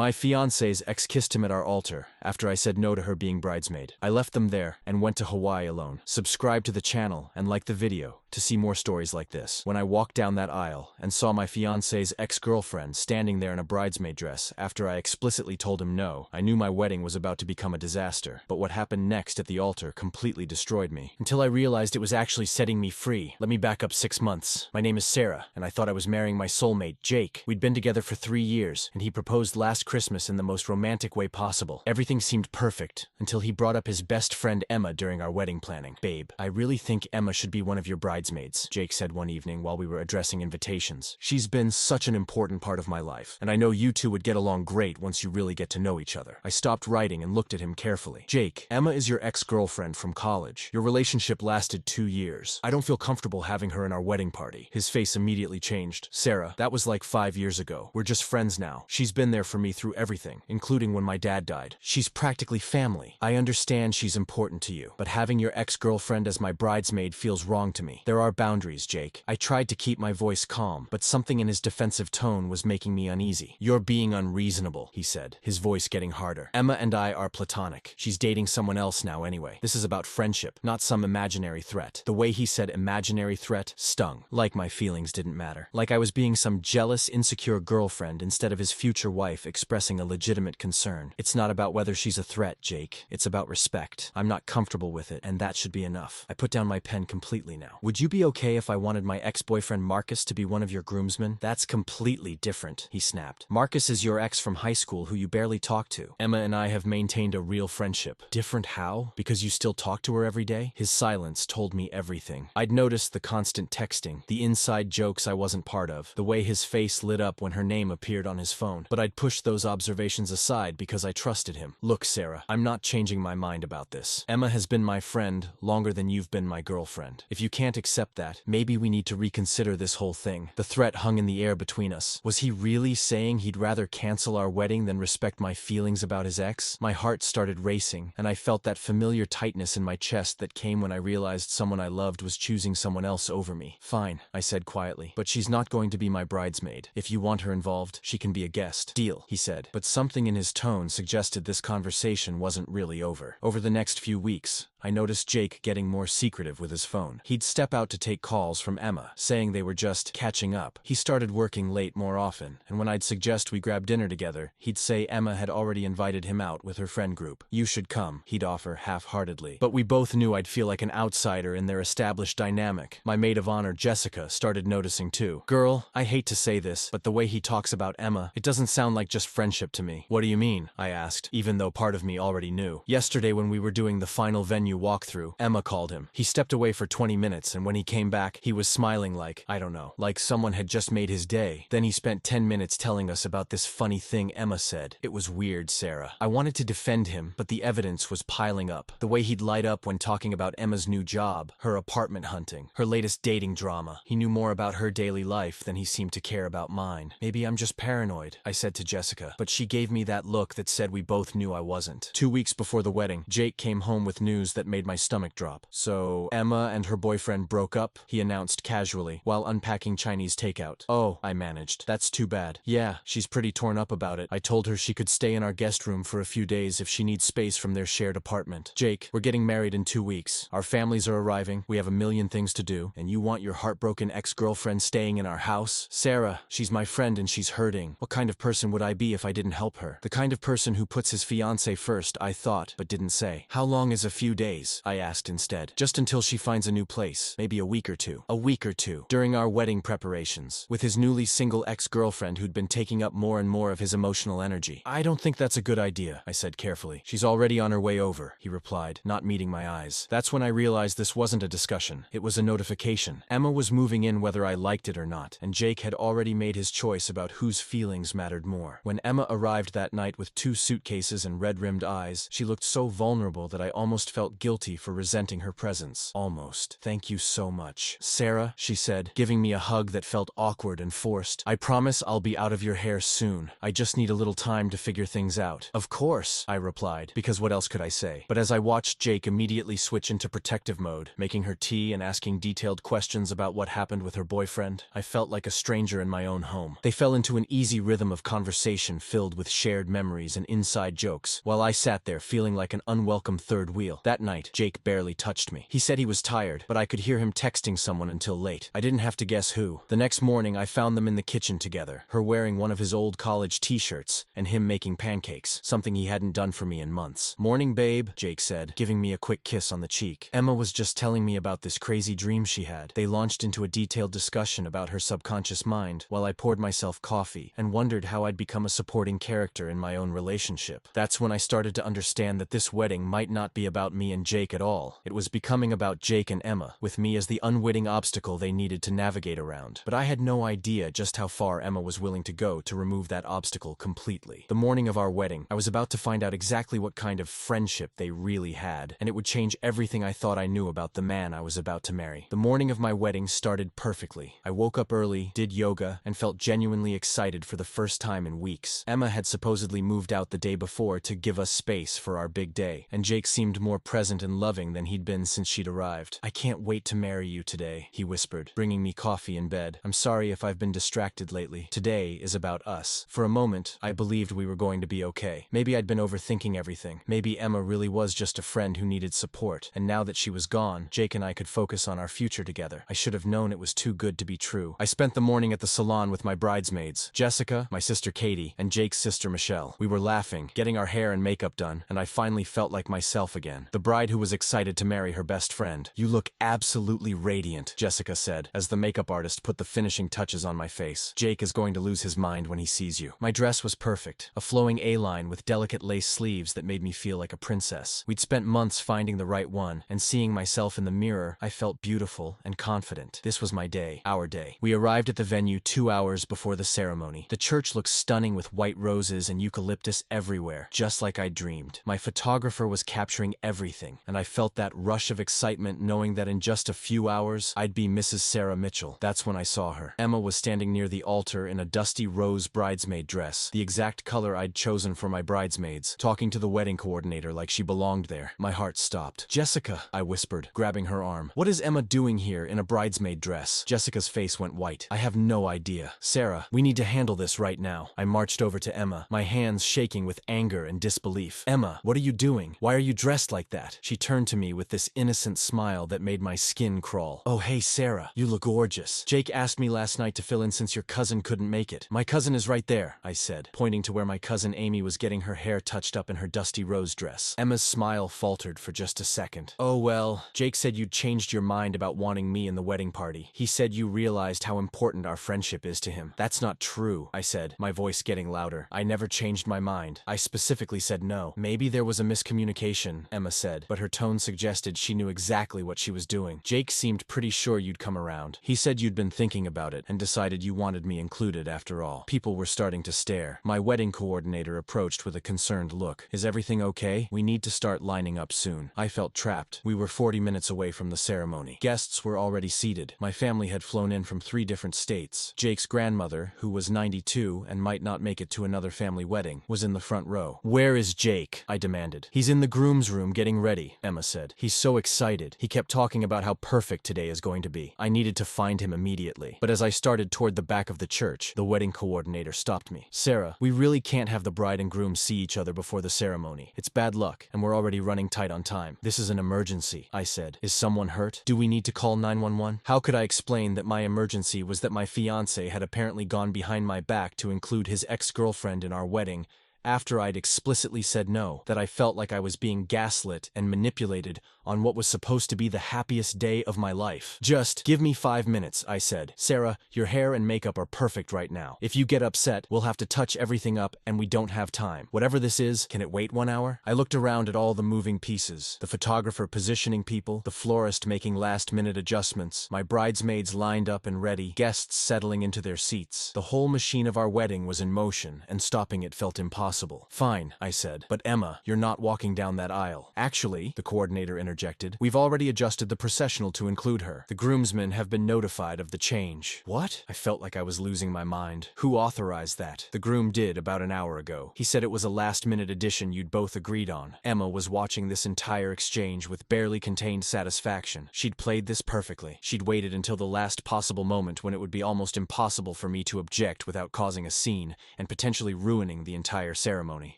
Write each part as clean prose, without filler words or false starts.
My fiancé's ex kissed him at our altar after I said no to her being bridesmaid. I left them there and went to Hawaii alone. Subscribe to the channel and like the video to see more stories like this. When I walked down that aisle and saw my fiancé's ex-girlfriend standing there in a bridesmaid dress after I explicitly told him no, I knew my wedding was about to become a disaster. But what happened next at the altar completely destroyed me, until I realized it was actually setting me free. Let me back up 6 months. My name is Sarah, and I thought I was marrying my soulmate, Jake. We'd been together for 3 years, and he proposed last Christmas in the most romantic way possible. Everything seemed perfect, until he brought up his best friend Emma during our wedding planning. Babe, I really think Emma should be one of your bridesmaids, Jake said one evening while we were addressing invitations. She's been such an important part of my life, and I know you two would get along great once you really get to know each other. I stopped writing and looked at him carefully. Jake, Emma is your ex-girlfriend from college. Your relationship lasted 2 years. I don't feel comfortable having her in our wedding party. His face immediately changed. Sarah, that was like 5 years ago. We're just friends now. She's been there for me through everything, including when my dad died. She's practically family. I understand she's important to you, but having your ex-girlfriend as my bridesmaid feels wrong to me. There are boundaries, Jake. I tried to keep my voice calm, but something in his defensive tone was making me uneasy. You're being unreasonable, he said, his voice getting harder. Emma and I are platonic. She's dating someone else now anyway. This is about friendship, not some imaginary threat. The way he said imaginary threat stung, like my feelings didn't matter. Like I was being some jealous, insecure girlfriend instead of his future wife expressing a legitimate concern. It's not about whether she's a threat, Jake. It's about respect. I'm not comfortable with it, and that should be enough. I put down my pen completely now. Would you be okay if I wanted my ex-boyfriend Marcus to be one of your groomsmen? That's completely different, he snapped. Marcus is your ex from high school who you barely talk to. Emma and I have maintained a real friendship. Different how? Because you still talk to her every day? His silence told me everything. I'd noticed the constant texting, the inside jokes I wasn't part of, the way his face lit up when her name appeared on his phone. But I'd pushed those observations aside because I trusted him. Look, Sarah, I'm not changing my mind about this. Emma has been my friend longer than you've been my girlfriend. If you can't accept that, maybe we need to reconsider this whole thing. The threat hung in the air between us. Was he really saying he'd rather cancel our wedding than respect my feelings about his ex? My heart started racing, and I felt that familiar tightness in my chest that came when I realized someone I loved was choosing someone else over me. Fine, I said quietly, but she's not going to be my bridesmaid. If you want her involved, she can be a guest. Deal, he said, but something in his tone suggested this conversation wasn't really over. Over the next few weeks, I noticed Jake getting more secretive with his phone. He'd step out to take calls from Emma, saying they were just catching up. He started working late more often, and when I'd suggest we grab dinner together, he'd say Emma had already invited him out with her friend group. You should come, he'd offer half-heartedly. But we both knew I'd feel like an outsider in their established dynamic. My maid of honor, Jessica, started noticing too. Girl, I hate to say this, but the way he talks about Emma, it doesn't sound like just friendship to me. What do you mean? I asked, even though part of me already knew. Yesterday when we were doing the final venue walkthrough, Emma called him. He stepped away for 20 minutes, and when he came back, he was smiling like, I don't know, like someone had just made his day. Then he spent 10 minutes telling us about this funny thing Emma said. It was weird, Sarah. I wanted to defend him, but the evidence was piling up. The way he'd light up when talking about Emma's new job, her apartment hunting, her latest dating drama. He knew more about her daily life than he seemed to care about mine. Maybe I'm just paranoid, I said to Jessica, but she gave me that look that said we both knew I wasn't. 2 weeks before the wedding, Jake came home with news that made my stomach drop. So, Emma and her boyfriend broke up, he announced casually, while unpacking Chinese takeout. Oh, I managed. That's too bad. Yeah, she's pretty torn up about it. I told her she could stay in our guest room for a few days if she needs space from their shared apartment. Jake, we're getting married in 2 weeks. Our families are arriving, we have a million things to do, and you want your heartbroken ex-girlfriend staying in our house? Sarah, she's my friend and she's hurting. What kind of person would I be if I didn't help her? The kind of person who puts his fiancé first, I thought, but didn't say. How long is a few days? I asked instead. Just until she finds a new place. Maybe a week or two. A week or two. During our wedding preparations. With his newly single ex-girlfriend who'd been taking up more and more of his emotional energy. I don't think that's a good idea, I said carefully. She's already on her way over, he replied, not meeting my eyes. That's when I realized this wasn't a discussion. It was a notification. Emma was moving in whether I liked it or not, and Jake had already made his choice about whose feelings mattered more. When Emma arrived that night with 2 suitcases and red-rimmed eyes, she looked so vulnerable that I almost felt felt guilty for resenting her presence. Almost. Thank you so much. Sarah, she said, giving me a hug that felt awkward and forced. I promise I'll be out of your hair soon. I just need a little time to figure things out. Of course, I replied, because what else could I say? But as I watched Jake immediately switch into protective mode, making her tea and asking detailed questions about what happened with her boyfriend, I felt like a stranger in my own home. They fell into an easy rhythm of conversation filled with shared memories and inside jokes, while I sat there feeling like an unwelcome third wheel. That night, Jake barely touched me. He said he was tired, but I could hear him texting someone until late. I didn't have to guess who. The next morning, I found them in the kitchen together, her wearing one of his old college t-shirts, and him making pancakes, something he hadn't done for me in months. Morning, babe, Jake said, giving me a quick kiss on the cheek. Emma was just telling me about this crazy dream she had. They launched into a detailed discussion about her subconscious mind, while I poured myself coffee, and wondered how I'd become a supporting character in my own relationship. That's when I started to understand that this wedding might not be about me and Jake at all. It was becoming about Jake and Emma, with me as the unwitting obstacle they needed to navigate around. But I had no idea just how far Emma was willing to go to remove that obstacle completely. The morning of our wedding, I was about to find out exactly what kind of friendship they really had, and it would change everything I thought I knew about the man I was about to marry. The morning of my wedding started perfectly. I woke up early, did yoga, and felt genuinely excited for the first time in weeks. Emma had supposedly moved out the day before to give us space for our big day, and Jake seemed more present and loving than he'd been since she'd arrived. I can't wait to marry you today, he whispered, bringing me coffee in bed. I'm sorry if I've been distracted lately. Today is about us. For a moment, I believed we were going to be okay. Maybe I'd been overthinking everything. Maybe Emma really was just a friend who needed support, and now that she was gone, Jake and I could focus on our future together. I should have known it was too good to be true. I spent the morning at the salon with my bridesmaids, Jessica, my sister Katie, and Jake's sister Michelle. We were laughing, getting our hair and makeup done, and I finally felt like myself again. The bride who was excited to marry her best friend. You look absolutely radiant, Jessica said, as the makeup artist put the finishing touches on my face. Jake is going to lose his mind when he sees you. My dress was perfect, a flowing A-line with delicate lace sleeves that made me feel like a princess. We'd spent months finding the right one, and seeing myself in the mirror, I felt beautiful and confident. This was my day, our day. We arrived at the venue 2 hours before the ceremony. The church looked stunning with white roses and eucalyptus everywhere, just like I dreamed. My photographer was capturing everything, and I felt that rush of excitement knowing that in just a few hours, I'd be Mrs. Sarah Mitchell. That's when I saw her. Emma was standing near the altar in a dusty rose bridesmaid dress, the exact color I'd chosen for my bridesmaids, talking to the wedding coordinator like she belonged there. My heart stopped. Jessica, I whispered, grabbing her arm. What is Emma doing here in a bridesmaid dress? Jessica's face went white. I have no idea. Sarah, we need to handle this right now. I marched over to Emma, my hands shaking with anger and disbelief. Emma, what are you doing? Why are you dressed like that? She turned to me with this innocent smile that made my skin crawl. Oh, hey, Sarah, you look gorgeous. Jake asked me last night to fill in since your cousin couldn't make it. My cousin is right there, I said, pointing to where my cousin Amy was getting her hair touched up in her dusty rose dress. Emma's smile faltered for just a second. Oh, well, Jake said you'd changed your mind about wanting me in the wedding party. He said you realized how important our friendship is to him. That's not true, I said, my voice getting louder. I never changed my mind. I specifically said no. Maybe there was a miscommunication, Emma said, but her tone suggested she knew exactly what she was doing. Jake seemed pretty sure you'd come around. He said you'd been thinking about it and decided you wanted me included after all. People were starting to stare. My wedding coordinator approached with a concerned look. Is everything okay? We need to start lining up soon. I felt trapped. We were 40 minutes away from the ceremony. Guests were already seated. My family had flown in from 3 different states. Jake's grandmother, who was 92 and might not make it to another family wedding, was in the front row. Where is Jake? I demanded. He's in the groom's room getting ready, Emma said. He's so excited. He kept talking about how perfect today is going to be. I needed to find him immediately. But as I started toward the back of the church, the wedding coordinator stopped me. Sarah, we really can't have the bride and groom see each other before the ceremony. It's bad luck, and we're already running tight on time. This is an emergency, I said. Is someone hurt? Do we need to call 911? How could I explain that my emergency was that my fiancé had apparently gone behind my back to include his ex-girlfriend in our wedding, after I'd explicitly said no, that I felt like I was being gaslit and manipulated on what was supposed to be the happiest day of my life. Just give me 5 minutes, I said. Sarah, your hair and makeup are perfect right now. If you get upset, we'll have to touch everything up and we don't have time. Whatever this is, can it wait 1 hour? I looked around at all the moving pieces, the photographer positioning people, the florist making last-minute adjustments, my bridesmaids lined up and ready, guests settling into their seats. The whole machine of our wedding was in motion, and stopping it felt impossible. impossible. Fine, I said. But Emma, you're not walking down that aisle. Actually, the coordinator interjected, we've already adjusted the processional to include her. The groomsmen have been notified of the change. What? I felt like I was losing my mind. Who authorized that? The groom did about an hour ago. He said it was a last-minute addition you'd both agreed on. Emma was watching this entire exchange with barely contained satisfaction. She'd played this perfectly. She'd waited until the last possible moment when it would be almost impossible for me to object without causing a scene and potentially ruining the entire ceremony.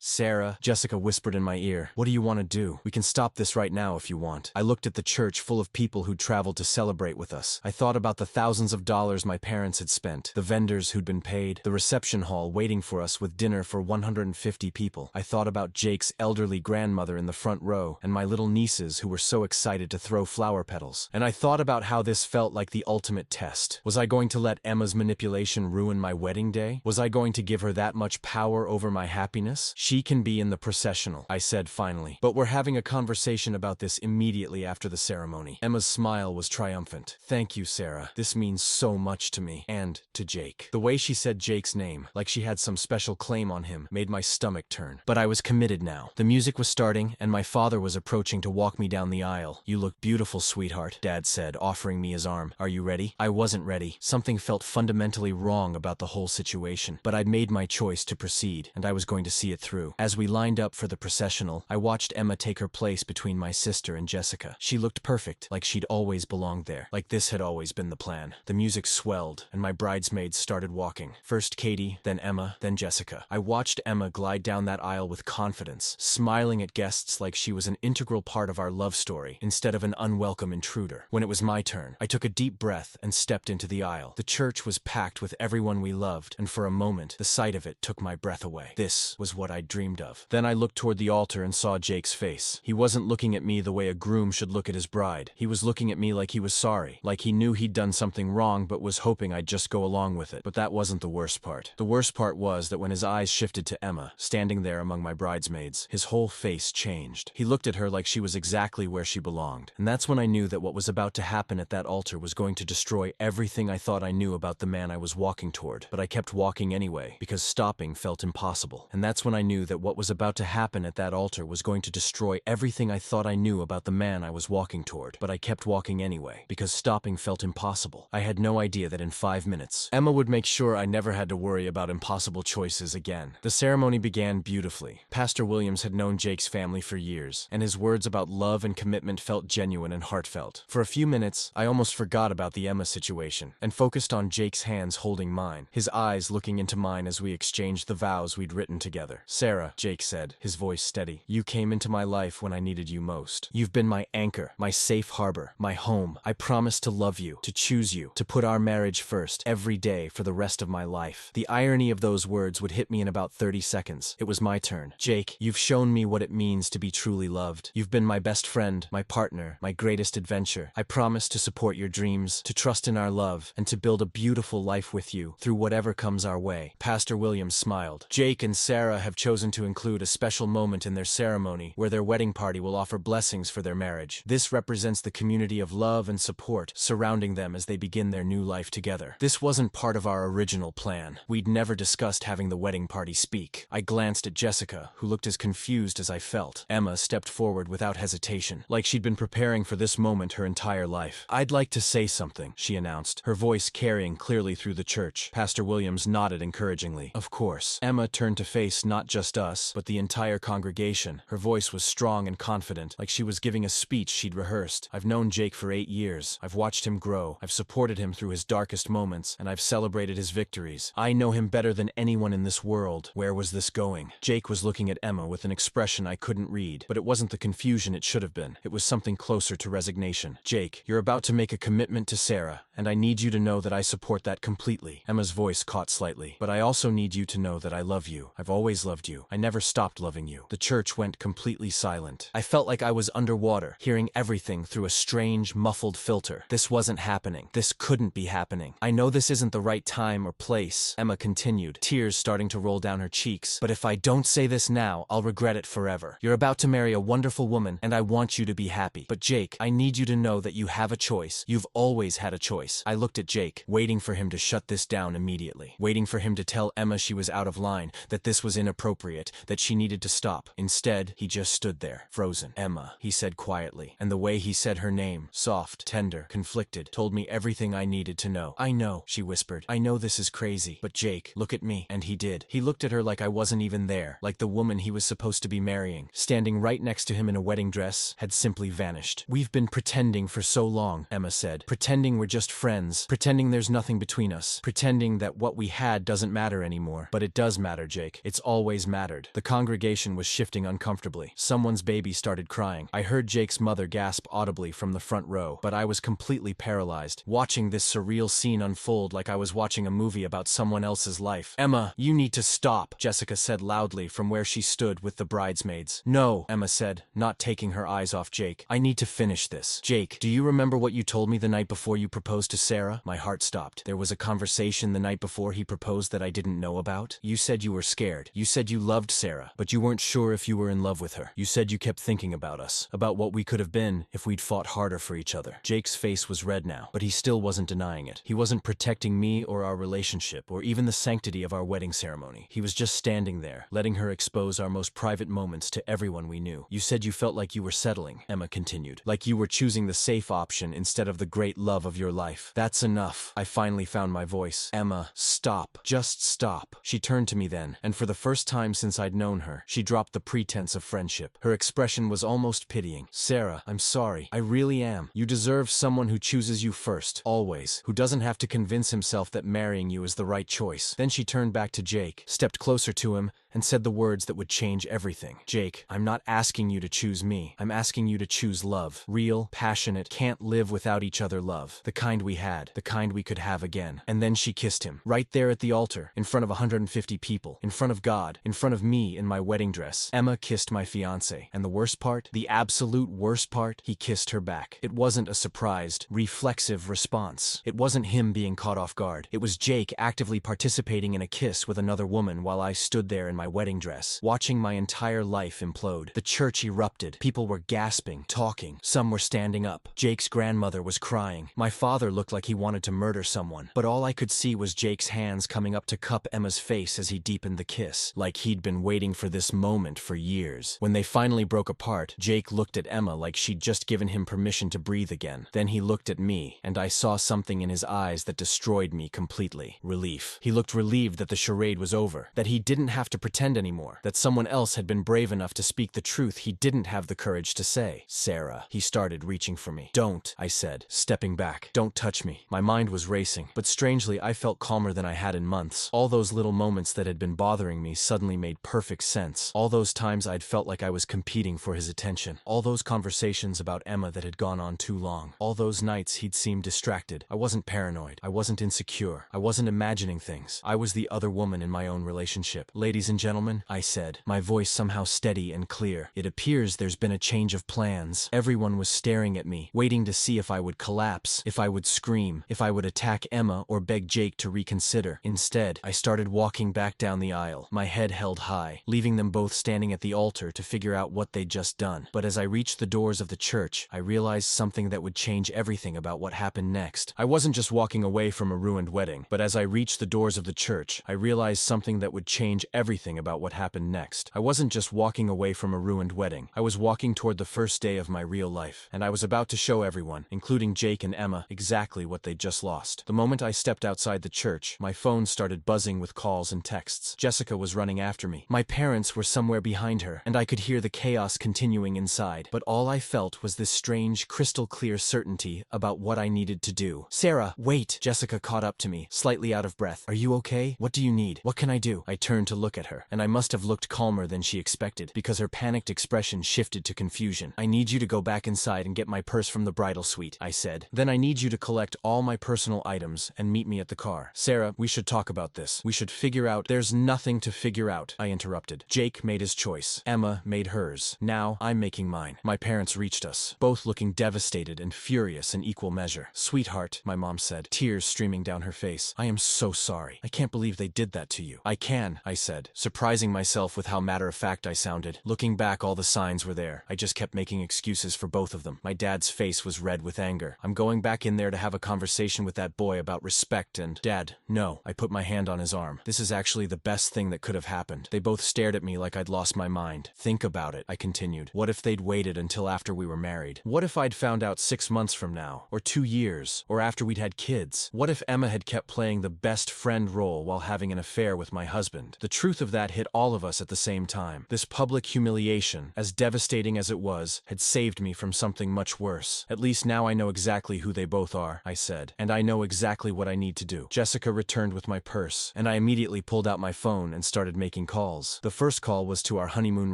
Sarah, Jessica whispered in my ear, what do you want to do? We can stop this right now if you want. I looked at the church full of people who'd traveled to celebrate with us. I thought about the thousands of dollars my parents had spent, the vendors who'd been paid, the reception hall waiting for us with dinner for 150 people. I thought about Jake's elderly grandmother in the front row and my little nieces who were so excited to throw flower petals. And I thought about how this felt like the ultimate test. Was I going to let Emma's manipulation ruin my wedding day? Was I going to give her that much power over my happiness? She can be in the processional, I said finally. But we're having a conversation about this immediately after the ceremony. Emma's smile was triumphant. Thank you, Sarah. This means so much to me. And to Jake. The way she said Jake's name, like she had some special claim on him, made my stomach turn. But I was committed now. The music was starting, and my father was approaching to walk me down the aisle. You look beautiful, sweetheart, Dad said, offering me his arm. Are you ready? I wasn't ready. Something felt fundamentally wrong about the whole situation. But I'd made my choice to proceed, and I was going to see it through. As we lined up for the processional, I watched Emma take her place between my sister and Jessica. She looked perfect, like she'd always belonged there, like this had always been the plan. The music swelled, and my bridesmaids started walking. First Katie, then Emma, then Jessica. I watched Emma glide down that aisle with confidence, smiling at guests like she was an integral part of our love story, instead of an unwelcome intruder. When it was my turn, I took a deep breath and stepped into the aisle. The church was packed with everyone we loved, and for a moment, the sight of it took my breath away. This was what I'd dreamed of. Then I looked toward the altar and saw Jake's face. He wasn't looking at me the way a groom should look at his bride. He was looking at me like he was sorry, like he knew he'd done something wrong but was hoping I'd just go along with it. But that wasn't the worst part. The worst part was that when his eyes shifted to Emma, standing there among my bridesmaids, his whole face changed. He looked at her like she was exactly where she belonged. And that's when I knew that what was about to happen at that altar was going to destroy everything I thought I knew about the man I was walking toward. But I kept walking anyway, because stopping felt impossible. And that's when I knew that what was about to happen at that altar was going to destroy everything I thought I knew about the man I was walking toward. But I kept walking anyway, because stopping felt impossible. I had no idea that in 5 minutes, Emma would make sure I never had to worry about impossible choices again. The ceremony began beautifully. Pastor Williams had known Jake's family for years, and his words about love and commitment felt genuine and heartfelt. For a few minutes, I almost forgot about the Emma situation, and focused on Jake's hands holding mine, his eyes looking into mine as we exchanged the vows we'd written together. Sarah, Jake said, his voice steady, you came into my life when I needed you most. You've been my anchor, my safe harbor, my home. I promise to love you, to choose you, to put our marriage first, every day for the rest of my life. The irony of those words would hit me in about 30 seconds. It was my turn. Jake, you've shown me what it means to be truly loved. You've been my best friend, my partner, my greatest adventure. I promise to support your dreams, to trust in our love, and to build a beautiful life with you through whatever comes our way. Pastor Williams smiled. Jake and Sarah have chosen to include a special moment in their ceremony where their wedding party will offer blessings for their marriage. This represents the community of love and support surrounding them as they begin their new life together. This wasn't part of our original plan. We'd never discussed having the wedding party speak. I glanced at Jessica, who looked as confused as I felt. Emma stepped forward without hesitation, like she'd been preparing for this moment her entire life. I'd like to say something, she announced, her voice carrying clearly through the church. Pastor Williams nodded encouragingly. Of course. Emma turned to face not just us, but the entire congregation. Her voice was strong and confident, like she was giving a speech she'd rehearsed. I've known Jake for 8 years. I've watched him grow. I've supported him through his darkest moments, and I've celebrated his victories. I know him better than anyone in this world. Where was this going? Jake was looking at Emma with an expression I couldn't read, but it wasn't the confusion it should have been. It was something closer to resignation. Jake, you're about to make a commitment to Sarah, and I need you to know that I support that completely. Emma's voice caught slightly. But I also need you to know that I love you. I've always loved you. I never stopped loving you. The church went completely silent. I felt like I was underwater, hearing everything through a strange, muffled filter. This wasn't happening. This couldn't be happening. I know this isn't the right time or place, Emma continued, tears starting to roll down her cheeks. But if I don't say this now, I'll regret it forever. You're about to marry a wonderful woman, and I want you to be happy. But Jake, I need you to know that you have a choice. You've always had a choice. I looked at Jake, waiting for him to shut this down immediately, waiting for him to tell Emma she was out of line, that this was inappropriate, that she needed to stop. Instead, he just stood there, frozen. "Emma," he said quietly, and the way he said her name, soft, tender, conflicted, told me everything I needed to know. "I know," she whispered. "I know this is crazy, but Jake, look at me." And he did. He looked at her like I wasn't even there, like the woman he was supposed to be marrying, standing right next to him in a wedding dress, had simply vanished. "We've been pretending for so long," Emma said. "Pretending we're just friends. Pretending there's nothing between us. Pretending that what we had doesn't matter anymore. But it does matter, Jake. It's always mattered." The congregation was shifting uncomfortably. Someone's baby started crying. I heard Jake's mother gasp audibly from the front row, but I was completely paralyzed, watching this surreal scene unfold like I was watching a movie about someone else's life. "Emma, you need to stop," Jessica said loudly from where she stood with the bridesmaids. "No," Emma said, not taking her eyes off Jake. "I need to finish this. Jake, do you remember what you told me the night before you proposed to Sarah?" My heart stopped. There was a conversation the night before he proposed that I didn't know about. "You said you were scared. You said you loved Sarah, but you weren't sure if you were in love with her. You said you kept thinking about us, about what we could have been if we'd fought harder for each other." Jake's face was red now, but he still wasn't denying it. He wasn't protecting me or our relationship, or even the sanctity of our wedding ceremony. He was just standing there, letting her expose our most private moments to everyone we knew. "You said you felt like you were settling," Emma continued, "like you were choosing the safe option instead of the great love of your life. That's enough." I finally found my voice. "Emma, stop. Just stop." She turned to me then, and for the first time since I'd known her, she dropped the pretense of friendship. Her expression was almost pitying. "Sarah, I'm sorry. I really am. You deserve someone who chooses you first, always, who doesn't have to convince himself that marrying you is the right choice." Then she turned back to Jake, stepped closer to him, and said the words that would change everything. "Jake, I'm not asking you to choose me. I'm asking you to choose love. Real, passionate, can't live without each other love. The kind we had, the kind we could have again." And then she kissed him, right there at the altar, in front of 150 people, in front of God, in front of me in my wedding dress. Emma kissed my fiancé, and the worst part, the absolute worst part, he kissed her back. It wasn't a surprised, reflexive response. It wasn't him being caught off guard. It was Jake actively participating in a kiss with another woman while I stood there in my wedding dress, watching my entire life implode. The church erupted. People were gasping, talking. Some were standing up. Jake's grandmother was crying. My father looked like he wanted to murder someone, but all I could see was Jake's hands coming up to cup Emma's face as he deepened the kiss, like he'd been waiting for this moment for years. When they finally broke apart, Jake looked at Emma like she'd just given him permission to breathe again. Then he looked at me, and I saw something in his eyes that destroyed me completely. Relief. He looked relieved that the charade was over, that he didn't have to pretend anymore, that someone else had been brave enough to speak the truth he didn't have the courage to say. "Sarah." He started reaching for me. "Don't," I said, stepping back. "Don't touch me." My mind was racing, but strangely I felt calmer than I had in months. All those little moments that had been bothering me suddenly made perfect sense. All those times I'd felt like I was competing for his attention. All those conversations about Emma that had gone on too long. All those nights he'd seemed distracted. I wasn't paranoid. I wasn't insecure. I wasn't imagining things. I was the other woman in my own relationship. "Ladies and gentlemen," I said, my voice somehow steady and clear, "it appears there's been a change of plans." Everyone was staring at me, waiting to see if I would collapse, if I would scream, if I would attack Emma or beg Jake to reconsider. Instead, I started walking back down the aisle, my head held high, leaving them both standing at the altar to figure out what they'd just done. But as I reached the doors of the church, I realized something that would change everything about what happened next. I wasn't just walking away from a ruined wedding, but as I reached the doors of the church, I realized something that would change everything about what happened next. I wasn't just walking away from a ruined wedding. I was walking toward the first day of my real life, and I was about to show everyone, including Jake and Emma, exactly what they'd just lost. The moment I stepped outside the church, my phone started buzzing with calls and texts. Jessica was running after me. My parents were somewhere behind her, and I could hear the chaos continuing inside. But all I felt was this strange, crystal-clear certainty about what I needed to do. "Sarah, wait!" Jessica caught up to me, slightly out of breath. "Are you okay? What do you need? What can I do?" I turned to look at her, and I must have looked calmer than she expected, because her panicked expression shifted to confusion. "I need you to go back inside and get my purse from the bridal suite," I said. "Then I need you to collect all my personal items and meet me at the car." "Sarah, we should talk about this. We should figure out—" "There's nothing to figure out," I interrupted. "Jake made his choice. Emma made hers. Now I'm making mine." My parents reached us, both looking devastated and furious in equal measure. "Sweetheart," my mom said, tears streaming down her face, "I am so sorry. I can't believe they did that to you." "I can," I said, surprising myself with how matter-of-fact I sounded. Looking back, all the signs were there. I just kept making excuses for both of them. My dad's face was red with anger. I'm going back in there to have a conversation with that boy about respect and— Dad, no. I put my hand on his arm. This is actually the best thing that could have happened. They both stared at me like I'd lost my mind. Think about it, I continued. What if they'd waited until after we were married? What if I'd found out 6 months from now? Or 2 years? Or after we'd had kids? What if Emma had kept playing the best friend role while having an affair with my husband? The truth of that hit all of us at the same time. This public humiliation, as devastating as it was, had saved me from something much worse. At least now I know exactly who they both are, I said. And I know exactly what I need to do. Jessica returned with my purse, and I immediately pulled out my phone and started making calls. The first call was to our honeymoon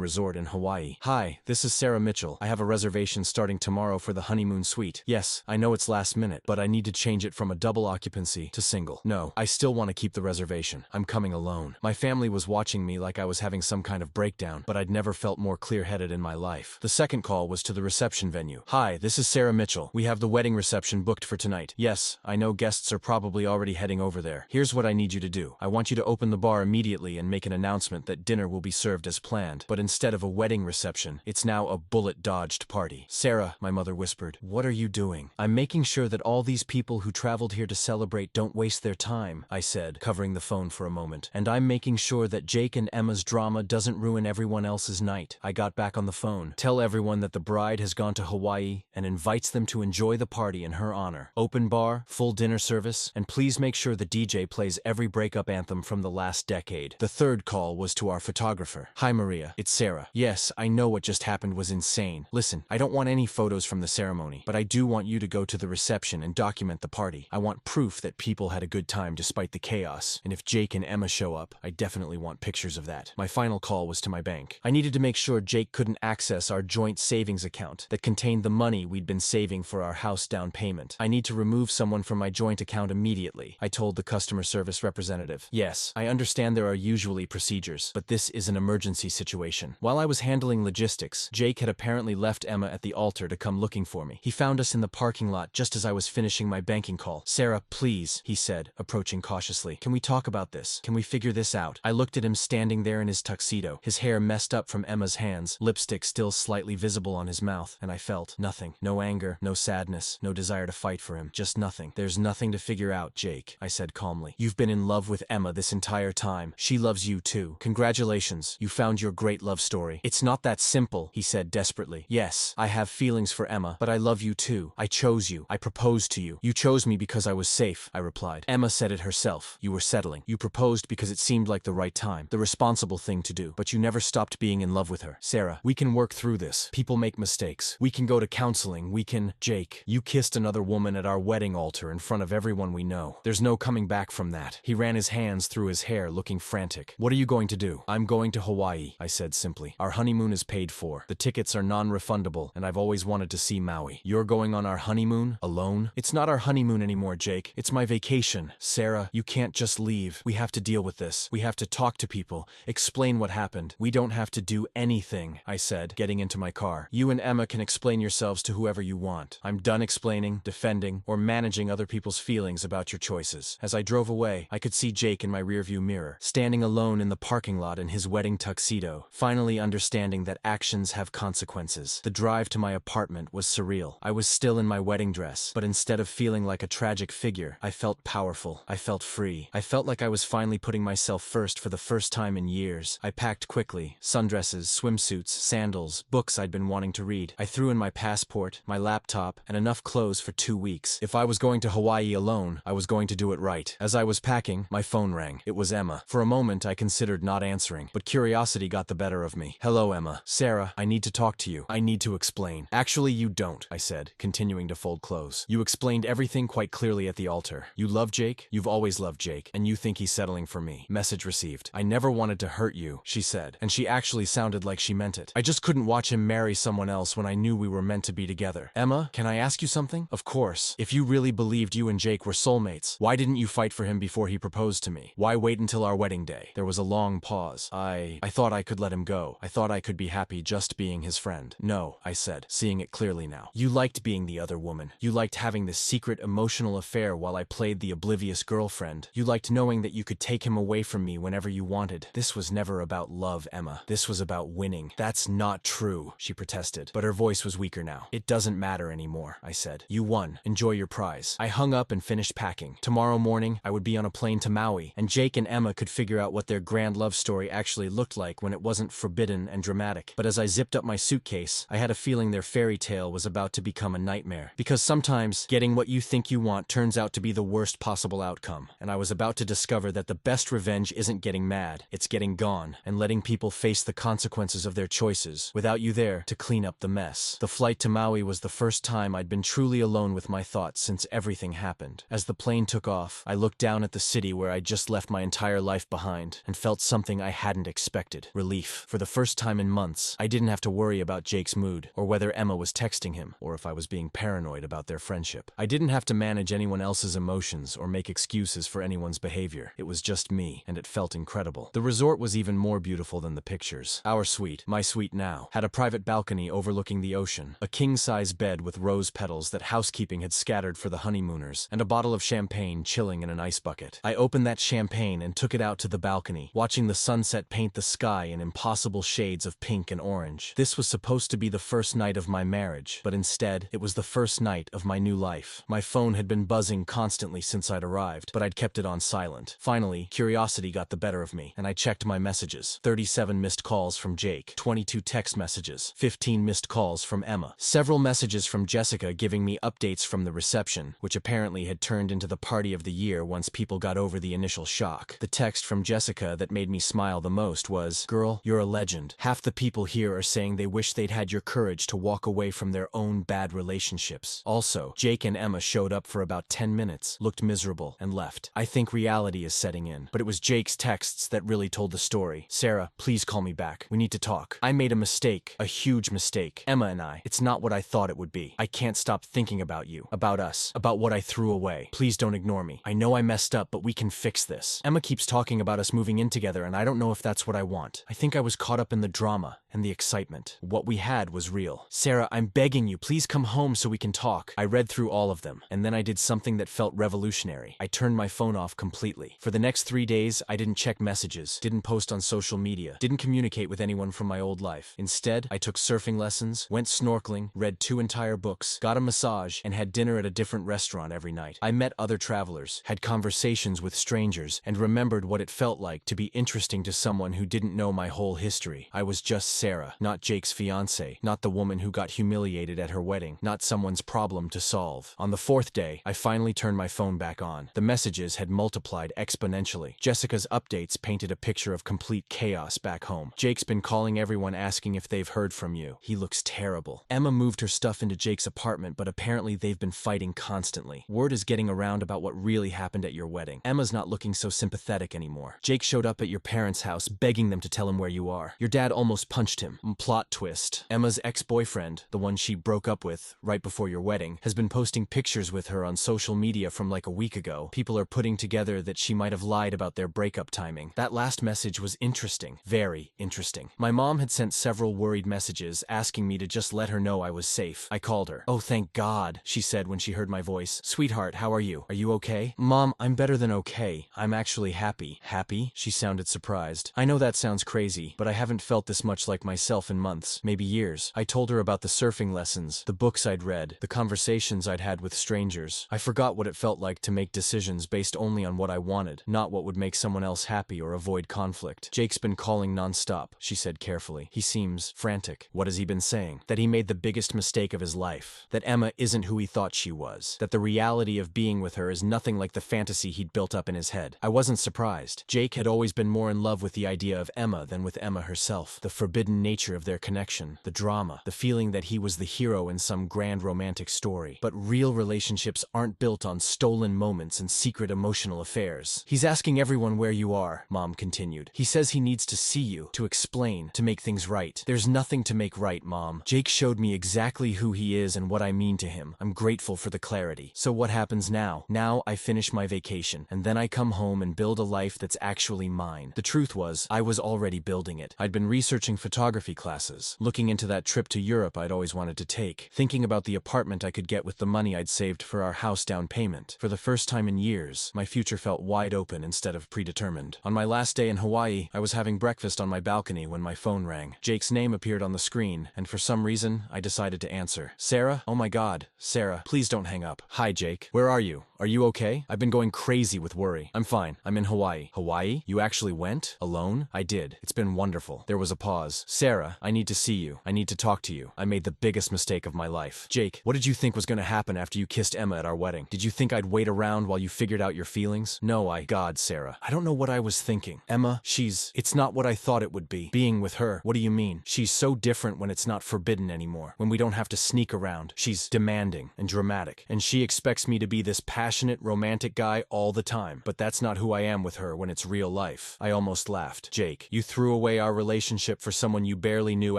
resort in Hawaii. Hi, this is Sarah Mitchell. I have a reservation starting tomorrow for the honeymoon suite. Yes, I know it's last minute, but I need to change it from a double occupancy to single. No, I still want to keep the reservation. I'm coming alone. My family was watching me like I was having some kind of breakdown, but I'd never felt more clear-headed in my life. The second call was to the reception venue. Hi, this is Sarah Mitchell. We have the wedding reception booked for tonight. Yes, I know guests are probably already heading over there. Here's what I need you to do. I want you to open the bar immediately and make an announcement that dinner will be served as planned, but instead of a wedding reception, it's now a bullet-dodged party. Sarah, my mother whispered, what are you doing? I'm making sure that all these people who traveled here to celebrate don't waste their time, I said, covering the phone for a moment. And I'm making sure that Jake and Emma's drama doesn't ruin everyone else's night. I got back on the phone. Tell everyone that the bride has gone to Hawaii and invites them to enjoy the party in her honor. Open bar, full dinner service, and please make sure the DJ plays every breakup anthem from the last decade. The third call was to our photographer. Hi Maria, it's Sarah. Yes, I know what just happened was insane. Listen, I don't want any photos from the ceremony, but I do want you to go to the reception and document the party. I want proof that people had a good time despite the chaos. And if Jake and Emma show up, I definitely want pictures of that. My final call was to my bank. I needed to make sure Jake couldn't access our joint savings account that contained the money we'd been saving for our house down payment. I need to remove someone from my joint account immediately, I told the customer service representative. Yes, I understand there are usually procedures, but this is an emergency situation. While I was handling logistics, Jake had apparently left Emma at the altar to come looking for me. He found us in the parking lot just as I was finishing my banking call. Sarah, please, he said, approaching cautiously. Can we talk about this? Can we figure this out? I looked at him standing there in his tuxedo, his hair messed up from Emma's hands, lipstick still slightly visible on his mouth, and I felt nothing. No anger, no sadness, no desire to fight for him. Just nothing. There's nothing to figure out, Jake, I said calmly. You've been in love with Emma this entire time. She loves you too. Congratulations. You found your great love story. It's not that simple, he said desperately. Yes, I have feelings for Emma, but I love you too. I chose you. I proposed to you. You chose me because I was safe, I replied. Emma said it herself. You were settling. You proposed because it seemed like the right time, the responsible thing to do, but you never stopped being in love with her. Sarah, we can work through this. People make mistakes. We can go to counseling. We can— Jake, you kissed another woman at our wedding altar in front of everyone we know. There's no coming back from that. He ran his hands through his hair, looking frantic. What are you going to do? I'm going to Hawaii, I said simply. Our honeymoon is paid for. The tickets are non-refundable, and I've always wanted to see Maui. You're going on our honeymoon? Alone? It's not our honeymoon anymore, Jake. It's my vacation. Sarah, you can't just leave. We have to deal with this. We have to talk to people, explain what happened. We don't have to do anything, I said, getting into my car. You and Emma can explain yourselves to whoever you want. I'm done explaining, defending, or managing other people's feelings about your choices. As I drove away, I could see Jake in my rearview mirror, standing alone in the parking lot in his wedding tuxedo, finally understanding that actions have consequences. The drive to my apartment was surreal. I was still in my wedding dress, but instead of feeling like a tragic figure, I felt powerful. I felt free. I felt like I was finally putting myself first for the first time in years. I packed quickly. Sundresses, swimsuits, sandals, books I'd been wanting to read. I threw in my passport, my laptop, and enough clothes for 2 weeks. If I was going to Hawaii alone, I was going to do it right. As I was packing, my phone rang. It was Emma. For a moment, I considered not answering, but curiosity got the better of me. Hello, Emma. Sarah, I need to talk to you. I need to explain. Actually, you don't, I said, continuing to fold clothes. You explained everything quite clearly at the altar. You love Jake? You've always loved Jake, and you think he's settling for me. Message received. I never wanted to hurt you, she said, and she actually sounded like she meant it. I just couldn't watch him marry someone else when I knew we were meant to be together. Emma, can I ask you something? Of course. If you really believed you and Jake were soulmates, why didn't you fight for him before he proposed to me? Why wait until our wedding day? There was a long pause. I thought I could let him go. I thought I could be happy just being his friend. No, I said, seeing it clearly now. You liked being the other woman. You liked having this secret emotional affair while I played the oblivious girlfriend. You liked knowing that you could take him away from me whenever you wanted wanted. This was never about love, Emma. This was about winning. That's not true, she protested, but her voice was weaker now. It doesn't matter anymore, I said. You won. Enjoy your prize. I hung up and finished packing. Tomorrow morning, I would be on a plane to Maui, and Jake and Emma could figure out what their grand love story actually looked like when it wasn't forbidden and dramatic. But as I zipped up my suitcase, I had a feeling their fairy tale was about to become a nightmare. Because sometimes, getting what you think you want turns out to be the worst possible outcome. And I was about to discover that the best revenge isn't getting mad, it's getting gone, and letting people face the consequences of their choices, without you there to clean up the mess. The flight to Maui was the first time I'd been truly alone with my thoughts since everything happened. As the plane took off, I looked down at the city where I'd just left my entire life behind, and felt something I hadn't expected. Relief. For the first time in months, I didn't have to worry about Jake's mood, or whether Emma was texting him, or if I was being paranoid about their friendship. I didn't have to manage anyone else's emotions or make excuses for anyone's behavior. It was just me, and it felt incredible. The resort was even more beautiful than the pictures. Our suite, my suite now, had a private balcony overlooking the ocean, a king-size bed with rose petals that housekeeping had scattered for the honeymooners, and a bottle of champagne chilling in an ice bucket. I opened that champagne and took it out to the balcony, watching the sunset paint the sky in impossible shades of pink and orange. This was supposed to be the first night of my marriage, but instead, it was the first night of my new life. My phone had been buzzing constantly since I'd arrived, but I'd kept it on silent. Finally, curiosity got the better of me, and I checked my messages. 37 missed calls from Jake, 22 text messages, 15 missed calls from Emma, several messages from Jessica giving me updates from the reception, which apparently had turned into the party of the year once people got over the initial shock. The text from Jessica that made me smile the most was, "Girl, you're a legend. Half the people here are saying they wish they'd had your courage to walk away from their own bad relationships." Also, Jake and Emma showed up for about 10 minutes, looked miserable, and left. I think reality is setting in, but it was Jake's texts that really told the story. "Sarah, please call me back. We need to talk. I made a mistake, a huge mistake. Emma and I, it's not what I thought it would be. I can't stop thinking about you, about us, about what I threw away. Please don't ignore me. I know I messed up, but we can fix this. Emma keeps talking about us moving in together, and I don't know if that's what I want. I think I was caught up in the drama and the excitement. What we had was real. Sarah, I'm begging you, please come home so we can talk." I read through all of them, and then I did something that felt revolutionary. I turned my phone off completely. For the next 3 days, I didn't check messages, didn't post on social media, didn't communicate with anyone from my old life. Instead, I took surfing lessons, went snorkeling, read 2 entire books, got a massage, and had dinner at a different restaurant every night. I met other travelers, had conversations with strangers, and remembered what it felt like to be interesting to someone who didn't know my whole history. I was just Sarah, not Jake's fiancée, not the woman who got humiliated at her wedding, not someone's problem to solve. On the 4th day, I finally turned my phone back on. The messages had multiplied exponentially. Jessica's updates painted a picture of complete chaos back home. "Jake's been calling everyone asking if they've heard from you. He looks terrible. Emma moved her stuff into Jake's apartment, but apparently they've been fighting constantly. Word is getting around about what really happened at your wedding. Emma's not looking so sympathetic anymore. Jake showed up at your parents' house begging them to tell him where you are. Your dad almost punched him. Plot twist. Emma's ex-boyfriend, the one she broke up with right before your wedding, has been posting pictures with her on social media from like a week ago. People are putting together that she might have lied about their breakup timing. That last message was interesting. Very interesting. My mom had sent several worried messages asking me to just let her know I was safe. I called her. "Oh, thank God," she said when she heard my voice. "Sweetheart, how are you? Are you okay?" "Mom, I'm better than okay. I'm actually happy." "Happy?" She sounded surprised. "I know that sounds crazy, but I haven't felt this much like myself in months, maybe years." I told her about the surfing lessons, the books I'd read, the conversations I'd had with strangers. I forgot what it felt like to make decisions based only on what I wanted, not what would make someone else happy or avoid conflict. "Jake's been calling nonstop," she said carefully. "He seems frantic." "What has he been saying?" "That he made the biggest mistake of his life. That Emma isn't who he thought she was. That the reality of being with her is nothing like the fantasy he'd built up in his head." I wasn't surprised. Jake had always been more in love with the idea of Emma than with Emma herself. The forbidden nature of their connection, the drama, the feeling that he was the hero in some grand romantic story. But real relationships aren't built on stolen moments and secret emotional affairs. "He's asking everyone where you are," Mom continued. "He says he needs to see you, to explain, to make things right." "There's nothing to make right, Mom. Jake showed me exactly who he is and what I mean to him. I'm grateful for the clarity." "So what happens now?" "Now I finish my vacation, and then I come home and build a life that's actually mine." The truth was, I was already building it. I'd been researching photography classes, looking into that trip to Europe I'd always wanted to take, thinking about the apartment I could get with the money I'd saved for our house down payment. For the first time in years, my future felt wide open instead of predetermined. On my last day in Hawaii, I was having breakfast on my balcony when my phone rang. Jake's name appeared on the screen, and for some reason, I decided to answer. Sarah? Oh my God. Sarah, please don't hang up. Hi, Jake. Where are you? Are you okay? I've been going crazy with worry. I'm fine. I'm in Hawaii. Hawaii? You actually went? Alone? I did. It's been wonderful. There was a pause. Sarah, I need to see you. I need to talk to you. I made the biggest mistake of my life. Jake, what did you think was going to happen after you kissed Emma at our wedding? Did you think I'd wait around while you figured out your feelings? No, God, Sarah. I don't know what I was thinking. Emma, it's not what I thought it would be. Being with her. What do you mean? She's so different when it's not forbidden anymore. When we don't have to sneak around. She's demanding and dramatic. And she expects me to be this passionate, romantic guy all the time. But that's not who I am with her when it's real life. I almost laughed. Jake, you threw away our relationship for someone you barely knew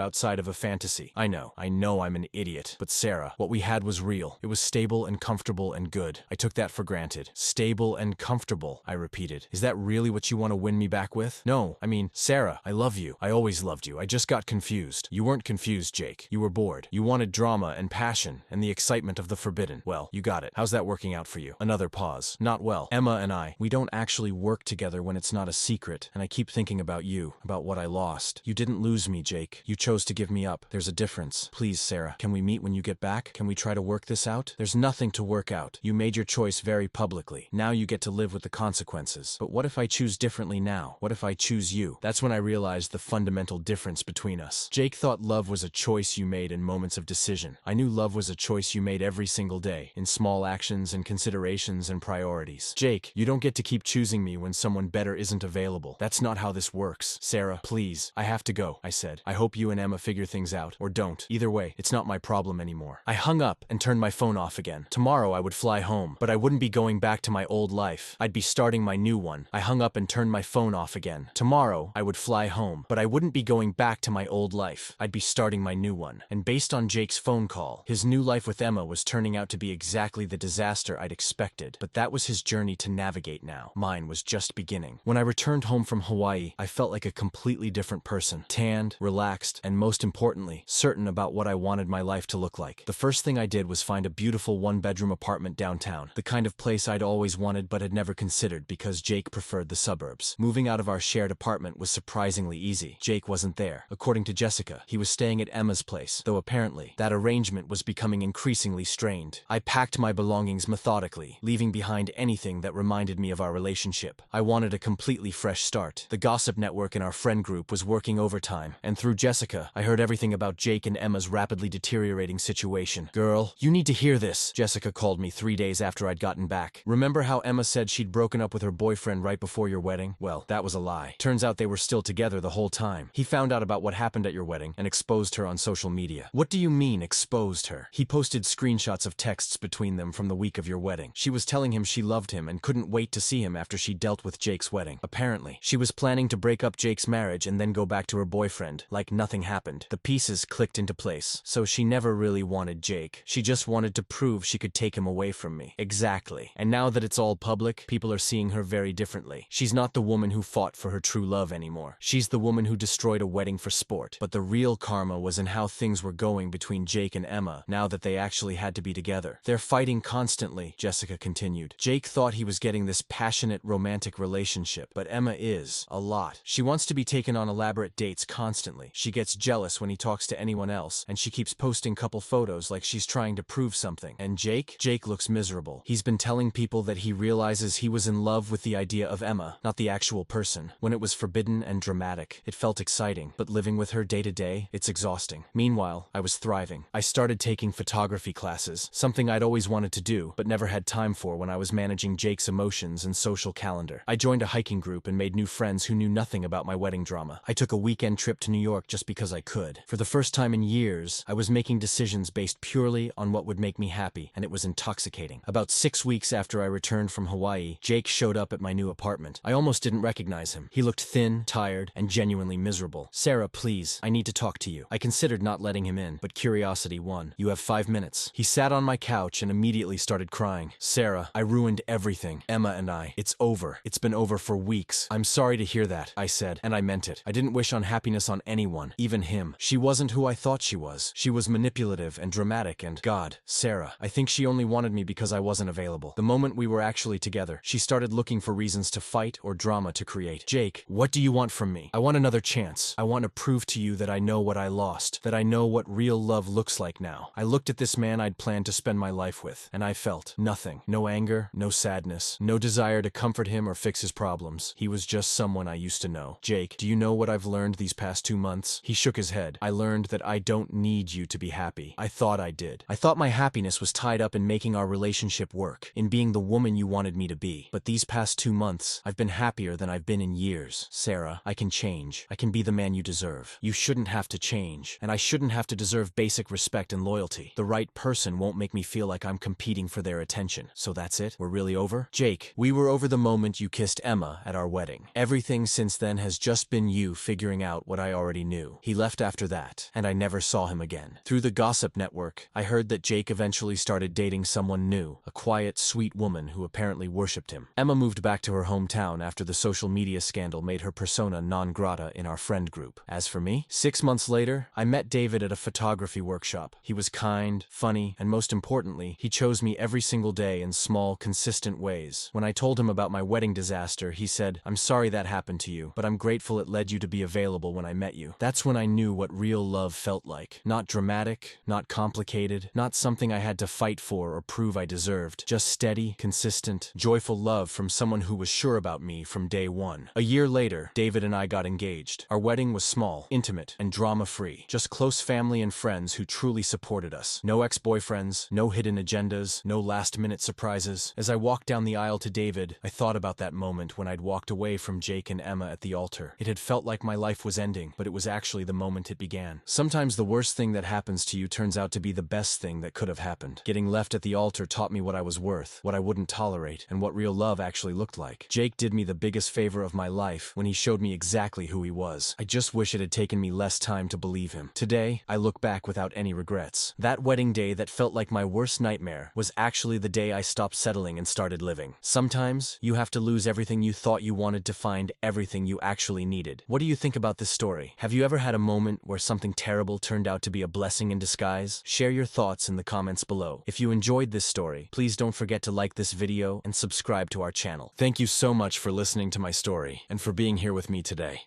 outside of a fantasy. I know I'm an idiot. But Sarah, what we had was real. It was stable and comfortable and good. I took that for granted. Stable and comfortable, I repeated. Is that really what you want to win me back with? No, Sarah, I love you. I always loved you. I just got confused. You weren't confused, Jake. You were bored. You wanted drama and passion and the excitement of the forbidden. Well, you got it. How's that working out for you? Another pause. Not well. Emma and I, we don't actually work together when it's not a secret, and I keep thinking about you, about what I lost. You didn't lose me, Jake. You chose to give me up. There's a difference. Please, Sarah, can we meet when you get back? Can we try to work this out? There's nothing to work out. You made your choice very publicly. Now you get to live with the consequences. But what if I choose differently now? What if I choose you? That's when I realized the fundamental difference between us. Jake thought love was a choice you made in moments of decision. I knew love was a choice you made every single day, in small actions and considerations and priorities. Jake, you don't get to keep choosing me when someone better isn't available. That's not how this works. Sarah, please. I have to go, I said. I hope you and Emma figure things out, or don't. Either way, it's not my problem anymore. I hung up and turned my phone off again. Tomorrow I would fly home, but I wouldn't be going back to my old life. I'd be starting my new one. I hung up and turned my phone off again. Tomorrow I would fly home, but I wouldn't be going back to my old life. I'd be starting my new one. And based on Jake's phone call, his new life with Emma was turning out to be exactly the disaster I'd expected. But that was his journey to navigate now. Mine was just beginning. When I returned home from Hawaii, I felt like a completely different person. Tanned, relaxed, and most importantly, certain about what I wanted my life to look like. The first thing I did was find a beautiful one-bedroom apartment downtown. The kind of place I'd always wanted but had never considered because Jake preferred the suburbs. Moving out of our shared apartment was surprisingly easy. Jake wasn't there. According to Jessica, he was staying at Emma's place, though apparently that arrangement was becoming increasingly strained. I packed my belongings methodically, leaving behind anything that reminded me of our relationship. I wanted a completely fresh start. The gossip network in our friend group was working overtime, and through Jessica, I heard everything about Jake and Emma's rapidly deteriorating situation. Girl, you need to hear this, Jessica called me 3 days after I'd gotten back. Remember how Emma said she'd broken up with her boyfriend right before your wedding? Well, that was a lie. Turns out they were still together the whole time. He found out about what happened at your wedding and exposed her on social media. What do you mean, exposed her? He posted screenshots of texts between them from the week of your wedding. She was telling him she loved him and couldn't wait to see him after she dealt with Jake's wedding. Apparently, she was planning to break up Jake's marriage and then go back to her boyfriend, like nothing happened. The pieces clicked into place. So she never really wanted Jake. She just wanted to prove she could take him away from me. Exactly. And now that it's all public, people are seeing her very differently. She's not the woman who fought for her true love anymore. She's the woman who destroyed a wedding for sport. But the real karma was in how things were going between Jake and Emma now that they actually had to be together. They're fighting constantly, Jessica continued. Jake thought he was getting this passionate, romantic relationship, but Emma is a lot. She wants to be taken on elaborate dates constantly. She gets jealous when he talks to anyone else, and she keeps posting couple photos like she's trying to prove something. And Jake looks miserable. He's been telling people that he realizes he was in love with the idea of Emma, not the actual person. When it was forbidden and dramatic, it felt exciting, but living with her day to day, it's exhausting. Meanwhile, I was thriving. I started taking photography classes, something I'd always wanted to do, but never had time for when I was managing Jake's emotions and social calendar. I joined a hiking group and made new friends who knew nothing about my wedding drama. I took a weekend trip to New York just because I could. For the first time in years, I was making decisions based purely on what would make me happy, and it was intoxicating. About 6 weeks after I returned from Hawaii, Jake showed up at my new apartment. I almost didn't recognize him. He looked thin, tired, and genuinely miserable. Sarah, please, I need to talk to you. I considered not letting him in, but curiosity won. You have 5 minutes. He sat on my couch and immediately started crying. Sarah, I ruined everything. Emma and I. It's over. It's been over for weeks. I'm sorry to hear that, I said, and I meant it. I didn't wish unhappiness on anyone, even him. She wasn't who I thought she was. She was manipulative and dramatic and, God, Sarah, I think she only wanted me because I wasn't available. The moment we were actually together, she started looking for reasons to fight or drama to create. Jake, what do you want from me? I want another chance. I want to prove to you that I know what I lost, that I know what real love looks like now. I looked at this man I'd planned to spend my life with, and I felt nothing. No anger, no sadness, no desire to comfort him or fix his problems. He was just someone I used to know. Jake, do you know what I've learned these past 2 months? He shook his head. I learned that I don't need you to be happy. I thought I did. I thought my happiness was tied up in making our relationship work, in being the woman you wanted me to be. But these past 2 months, I've been happier than I've been in years. Sarah, I can change. I can be the man you deserve. You shouldn't have to change, and I shouldn't have to deserve basic respect and loyalty. The right person won't make me feel like I'm competing for their attention. So that's it? We're really over? Jake, we were over the moment you kissed Emma at our wedding. Everything since then has just been you figuring out what I already knew. He left after that, and I never saw him again. Through the gossip network, I heard that Jake eventually started dating someone new, a quiet, sweet woman who apparently worshipped him. Emma moved back to her hometown after the social media scandal made her persona non grata in our friend group. As for me, 6 months later, I met David at a photography workshop. He was kind, funny, and most importantly, he chose me every single day in small, consistent ways. When I told him about my wedding disaster, he said, "I'm sorry that happened to you, but I'm grateful it led you to be available when I met you." That's when I knew what real love felt like. Not dramatic, not complicated, not something I had to fight for or prove I deserved. Just steady, consistent, joyful love from someone who was sure about me from day one. A year later, David and I got engaged. Our wedding was small, intimate, and drama-free. Just close family and friends who truly supported us. No ex-boyfriends, no hidden agendas, no last-minute surprises. As I walked down the aisle to David, I thought about that moment when I'd walked away from Jake and Emma at the altar. It had felt like my life was ending, but it was actually the moment it began. Sometimes the worst thing that happens to you turns out to be the best thing that could have happened. Getting left at the altar taught me what I was worth, what I wouldn't tolerate, and what real love actually looked like. Jake did me the biggest favor of my life when he showed me exactly who he was. I just wish it had taken me less time to believe him. Today, I look back without any regrets. That wedding day that felt like my worst nightmare was actually the day I stopped settling and started living. Sometimes, you have to lose everything you thought you wanted to find everything you actually needed. What do you think about this story? Have you ever had a moment where something terrible turned out to be a blessing in disguise? Share your thoughts in the comments below. If you enjoyed this story, please don't forget to like this video and subscribe to our channel. Thank you so much for listening to my story and for being here with me today.